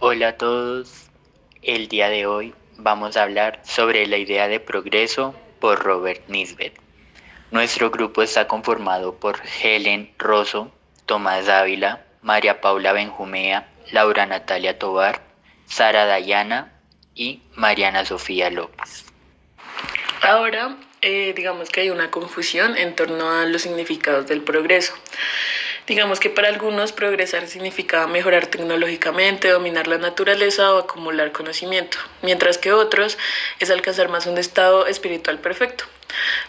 Hola a todos, el día de hoy vamos a hablar sobre la idea de progreso por Robert Nisbet. Nuestro grupo está conformado por Helen Rosso, Tomás Ávila, María Paula Benjumea, Laura Natalia Tovar, Sara Dayana y Mariana Sofía López. Ahora, digamos que hay una confusión en torno a los significados del progreso. Digamos que para algunos progresar significa mejorar tecnológicamente, dominar la naturaleza o acumular conocimiento, mientras que otros es alcanzar más un estado espiritual perfecto.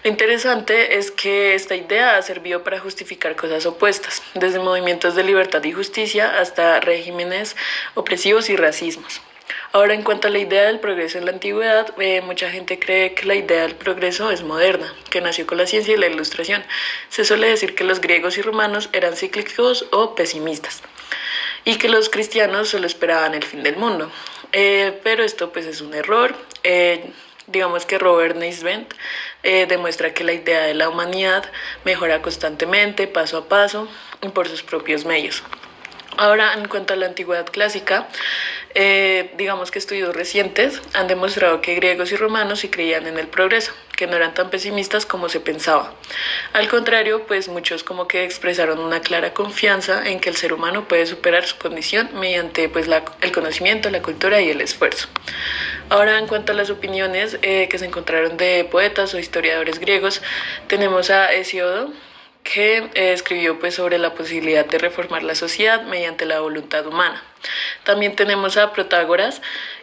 Lo interesante es que esta idea ha servido para justificar cosas opuestas, desde movimientos de libertad y justicia hasta regímenes opresivos y racismos. Ahora, en cuanto a la idea del progreso en la antigüedad, mucha gente cree que la idea del progreso es moderna, que nació con la ciencia y la ilustración. Se suele decir que los griegos y romanos eran cíclicos o pesimistas y que los cristianos solo esperaban el fin del mundo. Pero esto pues es un error. Digamos que Robert Nisbet demuestra que la idea de la humanidad mejora constantemente, paso a paso, y por sus propios medios. Ahora, en cuanto a la antigüedad clásica, digamos que estudios recientes han demostrado que griegos y romanos sí creían en el progreso, que no eran tan pesimistas como se pensaba. Al contrario, pues muchos como que expresaron una clara confianza en que el ser humano puede superar su condición mediante pues el conocimiento, la cultura y el esfuerzo. Ahora, en cuanto a las opiniones que se encontraron de poetas o historiadores griegos, tenemos a Hesiodo, que escribió pues sobre la posibilidad de reformar la sociedad mediante la voluntad humana. También tenemos a Protágoras,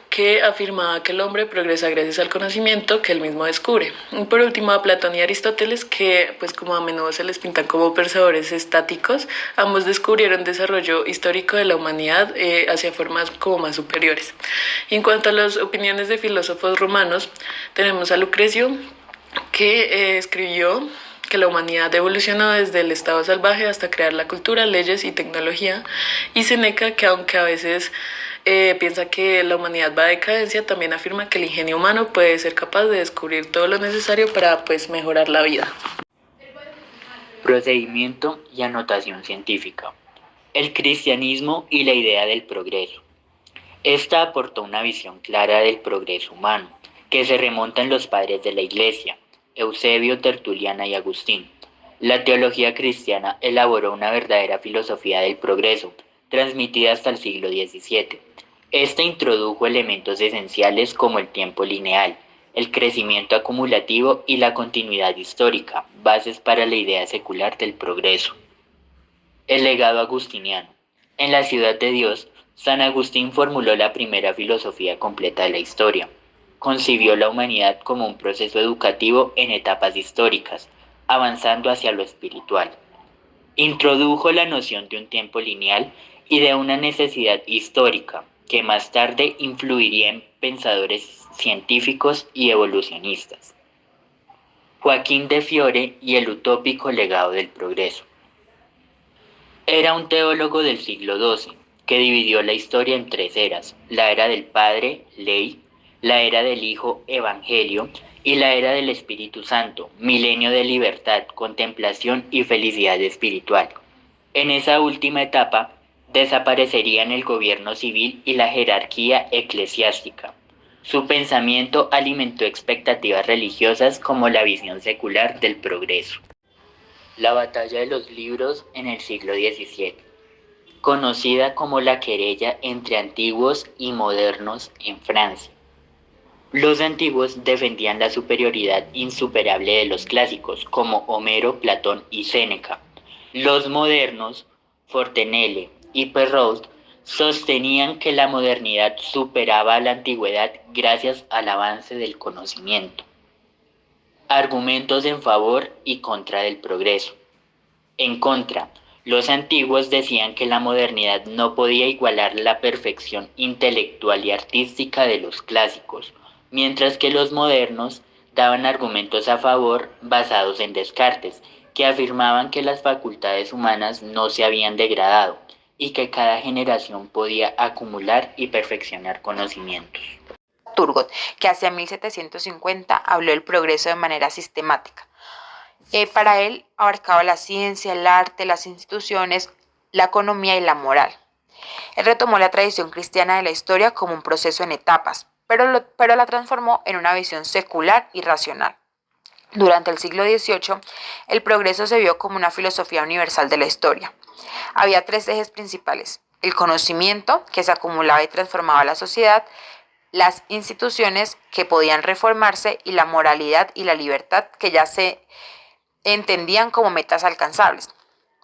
que afirmaba que el hombre progresa gracias al conocimiento que él mismo descubre. Y por último a Platón y Aristóteles, que pues como a menudo se les pintan como pensadores estáticos, ambos descubrieron desarrollo histórico de la humanidad hacia formas como más superiores. Y en cuanto a las opiniones de filósofos romanos, tenemos a Lucrecio, que escribió que la humanidad evolucionó desde el estado salvaje hasta crear la cultura, leyes y tecnología, y Seneca, que aunque a veces piensa que la humanidad va a decadencia, también afirma que el ingenio humano puede ser capaz de descubrir todo lo necesario para pues mejorar la vida. Procedimiento y anotación científica. El cristianismo y la idea del progreso. Esta aportó una visión clara del progreso humano, que se remonta en los padres de la Iglesia, Eusebio, Tertuliana y Agustín. La teología cristiana elaboró una verdadera filosofía del progreso, transmitida hasta el siglo XVII. Esta introdujo elementos esenciales como el tiempo lineal, el crecimiento acumulativo y la continuidad histórica, bases para la idea secular del progreso. El legado agustiniano. En la ciudad de Dios, San Agustín formuló la primera filosofía completa de la historia. Concibió la humanidad como un proceso educativo en etapas históricas, avanzando hacia lo espiritual. Introdujo la noción de un tiempo lineal y de una necesidad histórica, que más tarde influiría en pensadores científicos y evolucionistas. Joaquín de Fiore y el utópico legado del progreso. Era un teólogo del siglo XII, que dividió la historia en tres eras: la era del Padre, ley; la era del Hijo, evangelio; y la era del Espíritu Santo, milenio de libertad, contemplación y felicidad espiritual. En esa última etapa, desaparecerían el gobierno civil y la jerarquía eclesiástica. Su pensamiento alimentó expectativas religiosas como la visión secular del progreso. La batalla de los libros en el siglo XVII, conocida como la querella entre antiguos y modernos en Francia. Los antiguos defendían la superioridad insuperable de los clásicos, como Homero, Platón y Séneca. Los modernos, Fortenelle y Perrault, sostenían que la modernidad superaba a la antigüedad gracias al avance del conocimiento. Argumentos en favor y contra del progreso. En contra, los antiguos decían que la modernidad no podía igualar la perfección intelectual y artística de los clásicos, mientras que los modernos daban argumentos a favor basados en Descartes, que afirmaban que las facultades humanas no se habían degradado y que cada generación podía acumular y perfeccionar conocimientos. Turgot, que hacia 1750 habló del progreso de manera sistemática. Para él abarcaba la ciencia, el arte, las instituciones, la economía y la moral. Él retomó la tradición cristiana de la historia como un proceso en etapas, pero la transformó en una visión secular y racional. Durante el siglo XVIII, el progreso se vio como una filosofía universal de la historia. Había tres ejes principales: el conocimiento, que se acumulaba y transformaba la sociedad; las instituciones, que podían reformarse; y la moralidad y la libertad, que ya se entendían como metas alcanzables.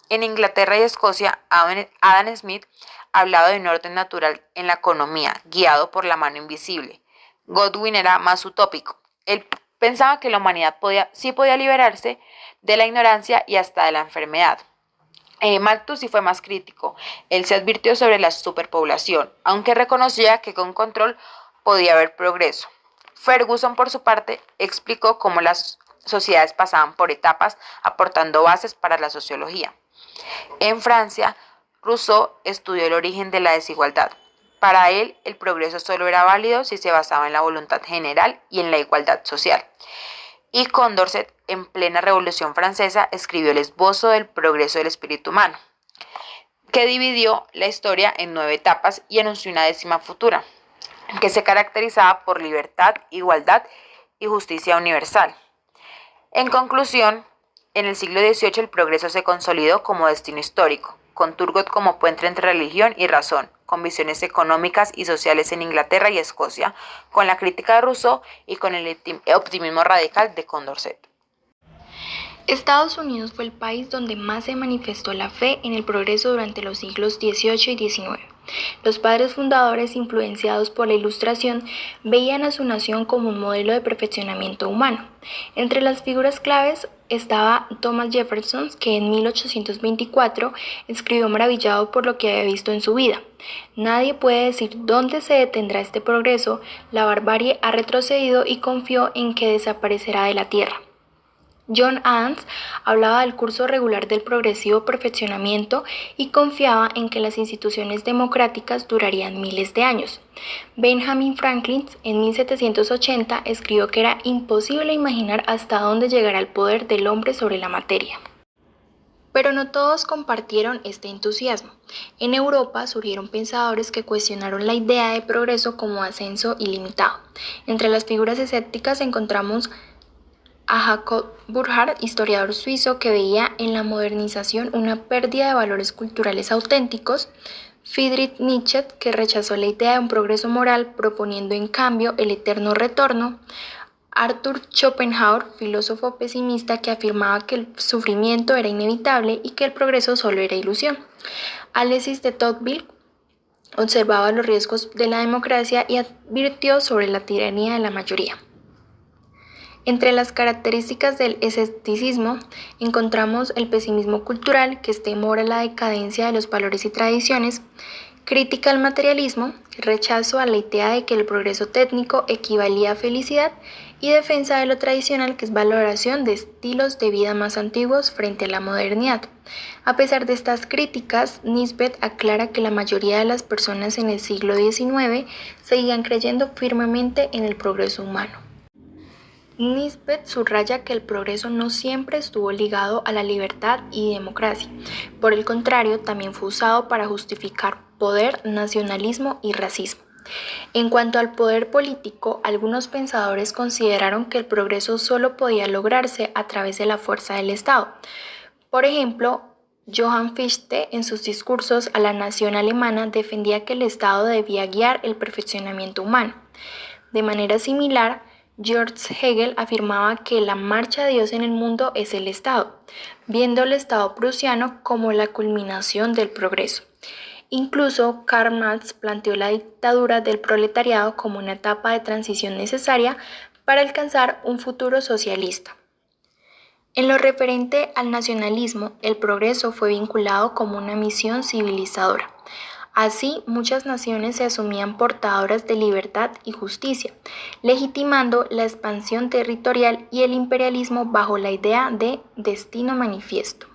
En Inglaterra y Escocia, Adam Smith hablaba de un orden natural en la economía, guiado por la mano invisible. Godwin era más utópico. Él pensaba que la humanidad sí podía liberarse de la ignorancia y hasta de la enfermedad. Malthus sí fue más crítico. Él se advirtió sobre la superpoblación, aunque reconocía que con control podía haber progreso. Ferguson, por su parte, explicó cómo las sociedades pasaban por etapas, aportando bases para la sociología. En Francia, Rousseau estudió el origen de la desigualdad. Para él, el progreso solo era válido si se basaba en la voluntad general y en la igualdad social. Y Condorcet, en plena Revolución Francesa, escribió el esbozo del progreso del espíritu humano, que dividió la historia en 9 etapas y anunció una 10ª futura, que se caracterizaba por libertad, igualdad y justicia universal. En conclusión, en el siglo XVIII el progreso se consolidó como destino histórico, con Turgot como puente entre religión y razón, con visiones económicas y sociales en Inglaterra y Escocia, con la crítica de Rousseau y con el optimismo radical de Condorcet. Estados Unidos fue el país donde más se manifestó la fe en el progreso durante los siglos XVIII y XIX. Los padres fundadores, influenciados por la Ilustración, veían a su nación como un modelo de perfeccionamiento humano. Entre las figuras claves estaba Thomas Jefferson, que en 1824 escribió maravillado por lo que había visto en su vida: «Nadie puede decir dónde se detendrá este progreso, la barbarie ha retrocedido y confió en que desaparecerá de la tierra». John Adams hablaba del curso regular del progresivo perfeccionamiento y confiaba en que las instituciones democráticas durarían miles de años. Benjamin Franklin, en 1780, escribió que era imposible imaginar hasta dónde llegará el poder del hombre sobre la materia. Pero no todos compartieron este entusiasmo. En Europa surgieron pensadores que cuestionaron la idea de progreso como ascenso ilimitado. Entre las figuras escépticas encontramos a Jacob Burckhardt, historiador suizo, que veía en la modernización una pérdida de valores culturales auténticos; Friedrich Nietzsche, que rechazó la idea de un progreso moral, proponiendo en cambio el eterno retorno; Arthur Schopenhauer, filósofo pesimista que afirmaba que el sufrimiento era inevitable y que el progreso solo era ilusión; Alexis de Tocqueville observaba los riesgos de la democracia y advirtió sobre la tiranía de la mayoría. Entre las características del escepticismo encontramos el pesimismo cultural, que temor a la decadencia de los valores y tradiciones; crítica al materialismo, rechazo a la idea de que el progreso técnico equivalía a felicidad; y defensa de lo tradicional, que es valoración de estilos de vida más antiguos frente a la modernidad. A pesar de estas críticas, Nisbet aclara que la mayoría de las personas en el siglo XIX seguían creyendo firmemente en el progreso humano. Nisbet subraya que el progreso no siempre estuvo ligado a la libertad y democracia. Por el contrario, también fue usado para justificar poder, nacionalismo y racismo. En cuanto al poder político, algunos pensadores consideraron que el progreso solo podía lograrse a través de la fuerza del Estado. Por ejemplo, Johann Fichte, en sus discursos a la nación alemana, defendía que el Estado debía guiar el perfeccionamiento humano. De manera similar, George Hegel afirmaba que la marcha de Dios en el mundo es el Estado, viendo el Estado prusiano como la culminación del progreso. Incluso Karl Marx planteó la dictadura del proletariado como una etapa de transición necesaria para alcanzar un futuro socialista. En lo referente al nacionalismo, el progreso fue vinculado como una misión civilizadora. Así, muchas naciones se asumían portadoras de libertad y justicia, legitimando la expansión territorial y el imperialismo bajo la idea de destino manifiesto.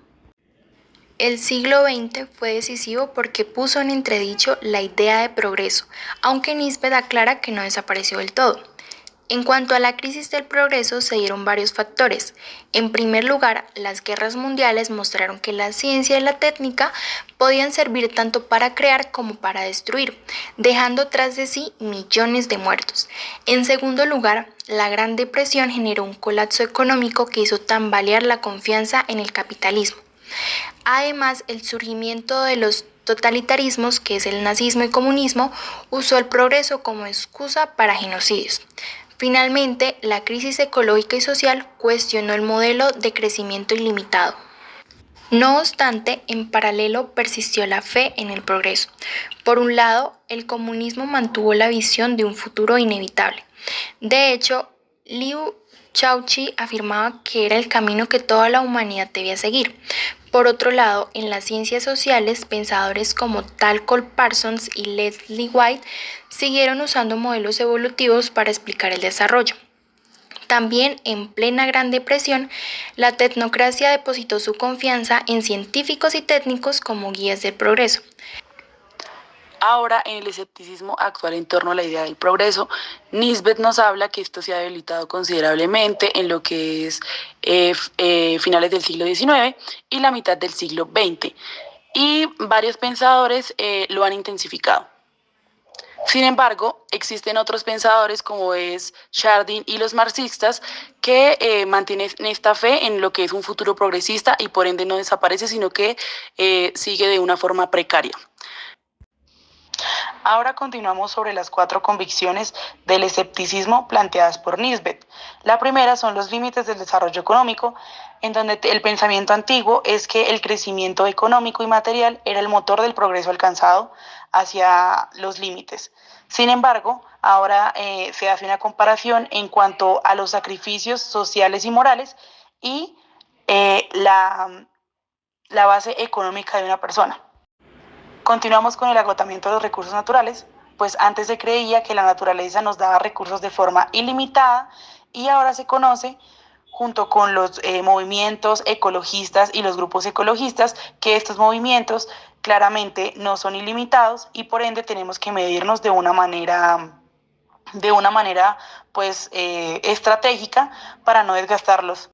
El siglo XX fue decisivo porque puso en entredicho la idea de progreso, aunque Nisbet aclara que no desapareció del todo. En cuanto a la crisis del progreso, se dieron varios factores. En primer lugar, las guerras mundiales mostraron que la ciencia y la técnica podían servir tanto para crear como para destruir, dejando tras de sí millones de muertos. En segundo lugar, la Gran Depresión generó un colapso económico que hizo tambalear la confianza en el capitalismo. Además, el surgimiento de los totalitarismos, que es el nazismo y comunismo, usó el progreso como excusa para genocidios. Finalmente, la crisis ecológica y social cuestionó el modelo de crecimiento ilimitado. No obstante, en paralelo persistió la fe en el progreso. Por un lado, el comunismo mantuvo la visión de un futuro inevitable. De hecho, Liu Shaoqi afirmaba que era el camino que toda la humanidad debía seguir. Por otro lado, en las ciencias sociales, pensadores como Tal Cole Parsons y Leslie White siguieron usando modelos evolutivos para explicar el desarrollo. También, en plena Gran Depresión, la tecnocracia depositó su confianza en científicos y técnicos como guías del progreso. Ahora, en el escepticismo actual en torno a la idea del progreso, Nisbet nos habla que esto se ha debilitado considerablemente en lo que es finales del siglo XIX y la mitad del siglo XX, y varios pensadores lo han intensificado. Sin embargo, existen otros pensadores como es Chardin y los marxistas que mantienen esta fe en lo que es un futuro progresista y por ende no desaparece, sino que sigue de una forma precaria. Ahora continuamos sobre las 4 convicciones del escepticismo planteadas por Nisbet. La primera son los límites del desarrollo económico, en donde el pensamiento antiguo es que el crecimiento económico y material era el motor del progreso alcanzado hacia los límites. Sin embargo, ahora se hace una comparación en cuanto a los sacrificios sociales y morales y la base económica de una persona. Continuamos con el agotamiento de los recursos naturales, pues antes se creía que la naturaleza nos daba recursos de forma ilimitada y ahora se conoce, junto con los movimientos ecologistas y los grupos ecologistas, que estos movimientos claramente no son ilimitados y por ende tenemos que medirnos de una manera pues estratégica para no desgastarlos.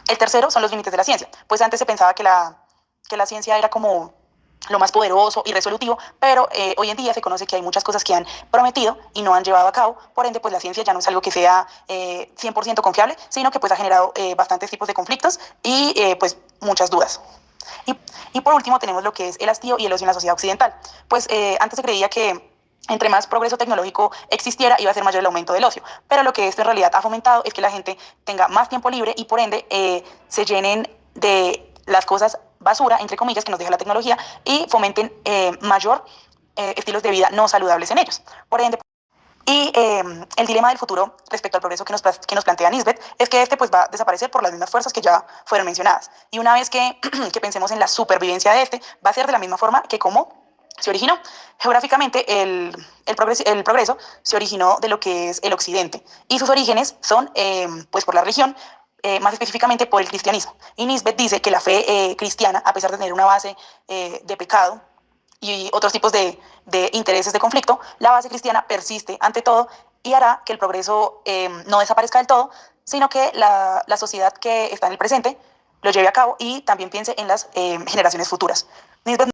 El tercero son los límites de la ciencia, pues antes se pensaba que la ciencia era como lo más poderoso y resolutivo, pero hoy en día se conoce que hay muchas cosas que han prometido y no han llevado a cabo, por ende pues la ciencia ya no es algo que sea 100% confiable, sino que pues ha generado bastantes tipos de conflictos y pues muchas dudas. Y por último tenemos lo que es el hastío y el ocio en la sociedad occidental, pues antes se creía que entre más progreso tecnológico existiera, iba a ser mayor el aumento del ocio. Pero lo que esto en realidad ha fomentado es que la gente tenga más tiempo libre y por ende se llenen de las cosas basura, entre comillas, que nos deja la tecnología y fomenten mayor estilos de vida no saludables en ellos. Por ende, el dilema del futuro respecto al progreso que nos plantea Nisbet es que este pues va a desaparecer por las mismas fuerzas que ya fueron mencionadas. Y una vez que pensemos en la supervivencia de este, va a ser de la misma forma que como se originó. Geográficamente, el progreso se originó de lo que es el occidente y sus orígenes son pues por la religión, más específicamente por el cristianismo. Y Nisbet dice que la fe cristiana, a pesar de tener una base de pecado y otros tipos de intereses de conflicto, la base cristiana persiste ante todo y hará que el progreso no desaparezca del todo, sino que la sociedad que está en el presente lo lleve a cabo y también piense en las generaciones futuras. Nisbet